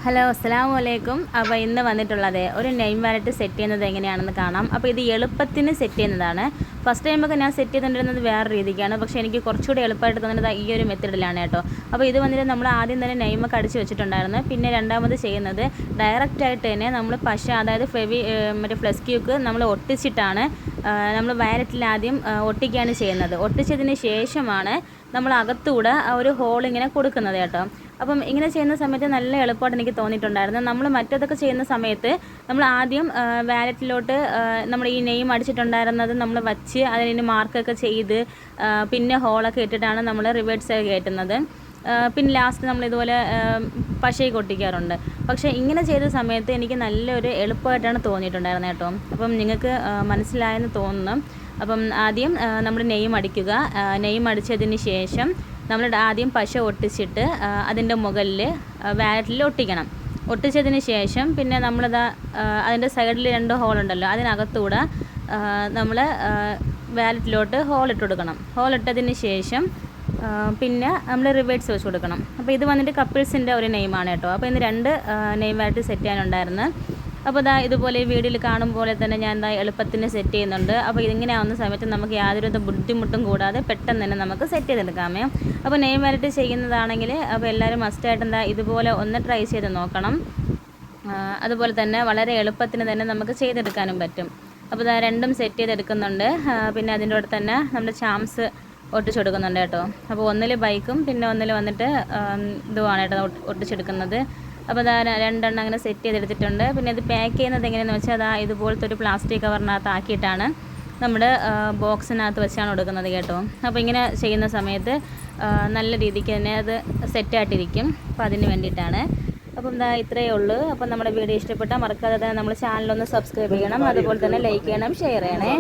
Hello അസ്സലാമു അലൈക്കും. അപ്പോൾ ഇന്ന് വന്നിട്ടുള്ളത് ഒരു നെയിം വാലറ്റ് സെറ്റ് ചെയ്യുന്നത് എങ്ങനെയാണെന്ന് കാണാം. അപ്പോൾ ഇത് എളുപ്പത്തിന് സെറ്റ് ചെയ്യുന്നതാണ്. ഫസ്റ്റ് ടൈമൊക്കെ ഞാൻ സെറ്റ് ചെയ്തിട്ടുണ്ടെന്നത് വേറെ രീതിക്കാണ്, പക്ഷേ എനിക്ക് കുറച്ചുകൂടി എളുപ്പമായിട്ട് തോന്നുന്നത് ഈ ഒരു മെത്തേഡിലാണ് കേട്ടോ. അപ്പോൾ ഇത് വന്നിട്ട് നമ്മൾ ആദ്യം തന്നെ നെയിമൊക്കെ അടിച്ച് വെച്ചിട്ടുണ്ടായിരുന്നു. പിന്നെ രണ്ടാമത് ചെയ്യുന്നത് ഡയറക്റ്റായിട്ട് തന്നെ നമ്മൾ പശ, അതായത് മറ്റേ ഫ്ലസ് ക്യൂക്ക് നമ്മൾ ഒട്ടിച്ചിട്ടാണ് നമ്മൾ വാലറ്റിൽ ആദ്യം ഒട്ടിക്കുകയാണ് ചെയ്യുന്നത്. ഒട്ടിച്ചതിന് ശേഷമാണ് നമ്മൾ അകത്തൂടെ ഒരു ഹോൾ ഇങ്ങനെ കൊടുക്കുന്നത് കേട്ടോ. അപ്പം ഇങ്ങനെ ചെയ്യുന്ന സമയത്ത് നല്ല എളുപ്പമായിട്ട് എനിക്ക് തോന്നിയിട്ടുണ്ടായിരുന്നു. നമ്മൾ മറ്റതൊക്കെ ചെയ്യുന്ന സമയത്ത് നമ്മൾ ആദ്യം വാലറ്റിലോട്ട് നമ്മൾ ഈ നെയിം അടിച്ചിട്ടുണ്ടായിരുന്നത് നമ്മൾ വച്ച് അതിന് മാർക്കൊക്കെ ചെയ്ത് പിന്നെ ഹോളൊക്കെ ഇട്ടിട്ടാണ് നമ്മൾ റിവേഴ്സ് കയറ്റുന്നത്. പിന്നെ ലാസ്റ്റ് നമ്മൾ ഇതുപോലെ പശയൊക്കെ ഒട്ടിക്കാറുണ്ട്. പക്ഷേ ഇങ്ങനെ ചെയ്ത സമയത്ത് എനിക്ക് നല്ലൊരു എളുപ്പമായിട്ടാണ് തോന്നിയിട്ടുണ്ടായിരുന്നത് കേട്ടോ. അപ്പം നിങ്ങൾക്ക് മനസ്സിലായെന്ന് തോന്നുന്നു. അപ്പം ആദ്യം നമ്മൾ നെയിം അടിക്കുക. നെയിം അടിച്ചതിന് ശേഷം നമ്മൾ ആദ്യം പശ ഒട്ടിച്ചിട്ട് അതിൻ്റെ മുകളിൽ വാലറ്റിൽ ഒട്ടിക്കണം. ഒട്ടിച്ചതിന് ശേഷം പിന്നെ നമ്മളിതാ അതിൻ്റെ സൈഡിൽ 2 ഹോളുണ്ടല്ലോ, അതിനകത്തൂടെ നമ്മൾ വാലറ്റിലോട്ട് ഹോൾ ഇട്ട് കൊടുക്കണം. ഹോൾ ഇട്ടതിന് ശേഷം പിന്നെ നമ്മൾ റിവേഴ്സ് വെച്ച് കൊടുക്കണം. അപ്പോൾ ഇത് വന്നിട്ട് കപ്പിൾസിൻ്റെ ഒരു നെയിമാണ് കേട്ടോ. അപ്പോൾ ഇന്ന് 2 നെയിം വാലറ്റ് സെറ്റ് ചെയ്യാനുണ്ടായിരുന്നു. അപ്പോൾ ഇതാ ഇതുപോലെ ഈ വീഡിയോയിൽ കാണും പോലെ തന്നെ ഞാൻ എന്താ എളുപ്പത്തിന് സെറ്റ് ചെയ്യുന്നുണ്ട്. അപ്പോൾ ഇതിങ്ങനെ ആവുന്ന സമയത്ത് നമുക്ക് യാതൊരു ബുദ്ധിമുട്ടും കൂടാതെ പെട്ടെന്ന് തന്നെ നമുക്ക് സെറ്റ് ചെയ്തെടുക്കാമേ. അപ്പോൾ നെയിം വാലറ്റ് ചെയ്യുന്നതാണെങ്കിൽ അപ്പോൾ എല്ലാവരും മസ്റ്റായിട്ട് എന്താ ഇതുപോലെ ഒന്ന് ട്രൈ ചെയ്ത് നോക്കണം. അതുപോലെ തന്നെ വളരെ എളുപ്പത്തിന് തന്നെ നമുക്ക് ചെയ്തെടുക്കാനും പറ്റും. അപ്പോൾ ഇതാ 2ഉം സെറ്റ് ചെയ്തെടുക്കുന്നുണ്ട്. പിന്നെ അതിൻ്റെ കൂടെ തന്നെ നമ്മുടെ ചാംസ് ഒട്ടിച്ചു കൊടുക്കുന്നുണ്ട് കേട്ടോ. അപ്പോൾ ഒന്നിൽ ബൈക്കും പിന്നെ ഒന്നിൽ വന്നിട്ട് ഇതുമാണ് കേട്ടോ ഒട്ടിച്ചെടുക്കുന്നത്. അപ്പോൾ അതാ 2 അങ്ങനെ സെറ്റ് ചെയ്തെടുത്തിട്ടുണ്ട്. പിന്നെ ഇത് പാക്ക് ചെയ്യുന്നത് എങ്ങനെയാണെന്ന് വെച്ചാൽ അതാ ഇതുപോലത്തെ ഒരു പ്ലാസ്റ്റിക് കവറിനകത്ത് ആക്കിയിട്ടാണ് നമ്മുടെ ബോക്സിനകത്ത് വെച്ചാണ് കൊടുക്കുന്നത് കേട്ടോ. അപ്പോൾ ഇങ്ങനെ ചെയ്യുന്ന സമയത്ത് നല്ല രീതിക്ക് തന്നെ അത് സെറ്റായിട്ടിരിക്കും. അപ്പോൾ അതിന് വേണ്ടിയിട്ടാണ്. അപ്പം എന്താ ഇത്രയേ ഉള്ളൂ. അപ്പം നമ്മുടെ വീഡിയോ ഇഷ്ടപ്പെട്ടാൽ മറക്കാതെ തന്നെ നമ്മുടെ ചാനലൊന്ന് സബ്സ്ക്രൈബ് ചെയ്യണം. അതുപോലെ തന്നെ ലൈക്ക് ചെയ്യണം, ഷെയർ ചെയ്യണേ.